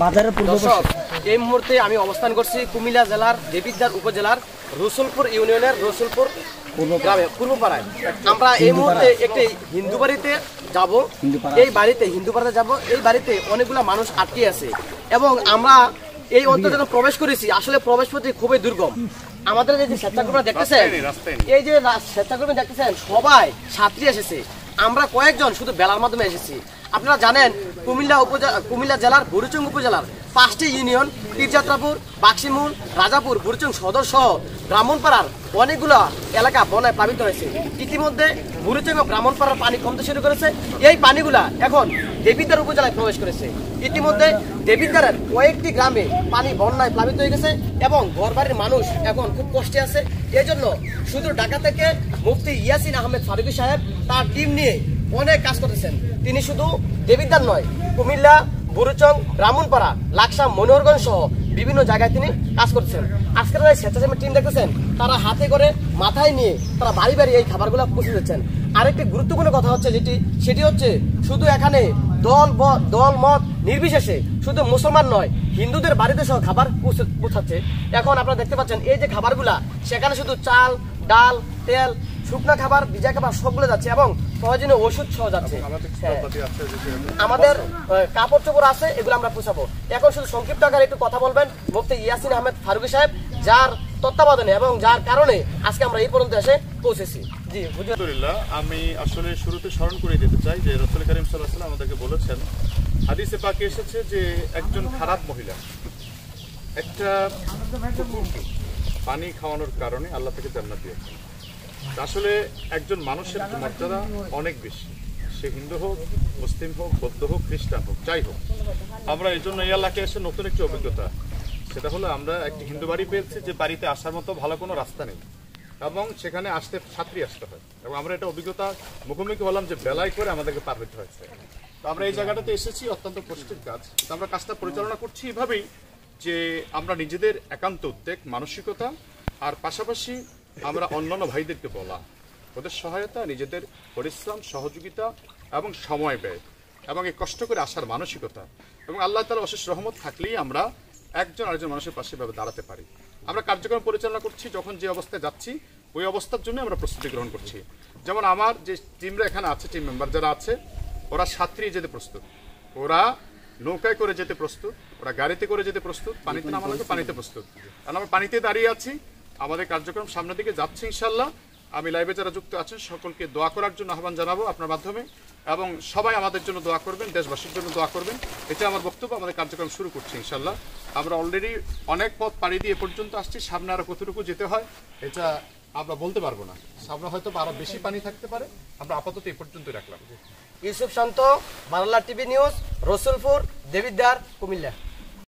দর্শক, এই মুহূর্তে আমি অবস্থান করছি কুমিল্লা জেলার দেবিদ্বার উপজেলার রসুলপুর ইউনিয়নের রসুলপুর গ্রামে পূর্বপাড়ায়। আমরা এই মুহূর্তে একটি হিন্দু বাড়িতে যাব। এই বাড়িতে হিন্দু বাড়িতে যাব। এই বাড়িতে অনেকগুলো মানুষ আটকে আছে এবং আমরা এই অঞ্চলে প্রবেশ করেছি। আসলে প্রবেশ পথে খুবই দুর্গম। আমাদের যে স্বেচ্ছাকর্মীরা দেখতেছেন, এই যে স্বেচ্ছাকর্মী দেখতেছেন, সবাই ছাত্রী এসেছে। আমরা কয়েকজন শুধু বেলার মাধ্যমে এসেছি। আপনারা জানেন কুমিল্লা জেলার বুড়িচং উপজেলার 5টি ইউনিয়ন পীরযাত্রাপুর, বাক্সিমূল, রাজাপুর, বুড়িচং সদর সহ ব্রাহ্মণপাড়ার অনেকগুলো এলাকা বন্যায় প্লাবিত হয়েছে। ইতিমধ্যে বুড়িচং ও ব্রাহ্মণপাড়ার পানি কমতে শুরু করেছে। এই পানিগুলা এখন দেবিদ্বার উপজেলায় প্রবেশ করেছে। ইতিমধ্যে দেবিদ্বারের কয়েকটি গ্রামে পানি বন্যায় প্লাবিত হয়ে গেছে এবং ঘরবাড়ির মানুষ এখন খুব কষ্টে আছে। এই জন্য শুধু ঢাকা থেকে মুফতি ইয়াসিন আহমেদ ফারুকী সাহেব তার টিম নিয়ে অনেক কাজ করতেছেন। তিনি শুধু দেবিদ্বার নয়, কুমিল্লা, বুড়িচং, ব্রাহ্মণপাড়া, লাকসাম, মনোহরগঞ্জ সহ বিভিন্ন জায়গায় তিনি কাজ করছেন। আজকের স্বেচ্ছাসেবী টিম দেখতেছেন, তারা হাতে করে মাথায় নিয়ে তারা বাড়ি বাড়ি এই খাবারগুলো পৌঁছে দিচ্ছেন। আরেকটি গুরুত্বপূর্ণ কথা হচ্ছে সেটি হচ্ছে শুধু এখানে দল মত নির্বিশেষে শুধু মুসলমান নয়, হিন্দুদের বাড়িতে সহ খাবার পৌঁছাচ্ছে। এখন আপনারা দেখতে পাচ্ছেন এই যে খাবারগুলা, সেখানে শুধু চাল, ডাল, তেল, শুকনা খাবার, ভিজা খাবার সবগুলো যাচ্ছে এবং প্রয়োজনীয় ওষুধ সহ যাচ্ছে। আমাদের কাপড় চোপড় আছে, এগুলো আমরা পৌঁছাবো। এখন শুধু সংক্ষিপ্ত আকারে একটু কথা বলবেন মুফতি ইয়াসিন আহমেদ ফারুকী সাহেব, যার তত্ত্বাবধানে এবং যার কারণে আজকে আমরা এই পর্যন্ত এসে পৌঁছেছি। জি আলহামদুলিল্লাহ। আমি আসলে শুরুতে স্মরণ করে দিতে চাই যে রাসূল কারীম সাল্লাল্লাহু আলাইহি ওয়াসাল্লাম আমাদেরকে বলেছেন, হাদিসে পাকে এসেছে যে একজন খারাপ মহিলা একটা কুকুরকে পানি খাওয়ানোর কারণে আল্লাহ তাকে জান্নাত দিয়েছেন। আসলে একজন মানুষের মর্যাদা অনেক বেশি, সে হিন্দু হোক, মুসলিম হোক, বৌদ্ধ হোক, খ্রিস্টান হোক, যাই হোক। আমরা এই জন্য এই এলাকায় এসে নতুন একটি অভিজ্ঞতা, সেটা হলো আমরা একটি হিন্দু বাড়ি পেয়েছি যে বাড়িতে আসার মতো ভালো কোনো রাস্তা নেই এবং সেখানে ছাত্রী আসতে হয় এবং আমরা এটা অভিজ্ঞতা মুখোমুখি হলাম যে বেলায় করে আমাদেরকে পার হতে হয়েছে। তো আমরা এই জায়গাটাতে এসেছি, অত্যন্ত কষ্টের কাজ। তো আমরা কাজটা পরিচালনা করছি এভাবেই যে আমরা নিজেদের একান্ত উদ্যোগ, মানসিকতা আর পাশাপাশি আমরা অন্যান্য ভাইদেরকে বলা, ওদের সহায়তা, নিজেদের পরিশ্রম, সহযোগিতা এবং সময় ব্যয় এবং এই কষ্ট করে আসার মানসিকতা এবং আল্লাহ তাআলার অশেষ রহমত থাকলেই আমরা একজন আরেকজন মানুষের পাশে ভাবে দাঁড়াতে পারি। আমরা কার্যক্রম পরিচালনা করছি, যখন যে অবস্থায় যাচ্ছি ওই অবস্থার জন্য আমরা প্রস্তুতি গ্রহণ করছি। যেমন আমার যে টিমরা এখানে আছে, টিম মেম্বার যারা আছে, ওরা সাঁতরিয়ে যেতে প্রস্তুত, ওরা নৌকায় করে যেতে প্রস্তুত, ওরা গাড়িতে করে যেতে প্রস্তুত, পানিতে নামা লাগবে পানিতে প্রস্তুত। কারণ আমরা পানিতে দাঁড়িয়ে আছি, আমাদের কার্যক্রম সামনের দিকে যাচ্ছে ইনশাল্লাহ। আমি লাইভে যারা যুক্ত আছেন সকলকে দোয়া করার জন্য আহ্বান জানাবো আপনার মাধ্যমে এবং সবাই আমাদের জন্য দোয়া করবেন, দেশবাসীর জন্য দোয়া করবেন। এটা আমার বক্তব্য। আমাদের কার্যক্রম শুরু করছি ইনশাল্লাহ। আমরা অলরেডি অনেক পথ পাড়ি দিয়ে পর্যন্ত আসছি, সামনে আরো কতটুকু যেতে হয় এটা আমরা বলতে পারবো না, সামনে হয়তো আরো বেশি পানি থাকতে পারে। আমরা আপাতত এই পর্যন্ত রাখলাম। ইউসুফ শান্ত, বাংলা টিভি নিউজ, রসুলপুর, দেবিদ্বার, কুমিল্লা।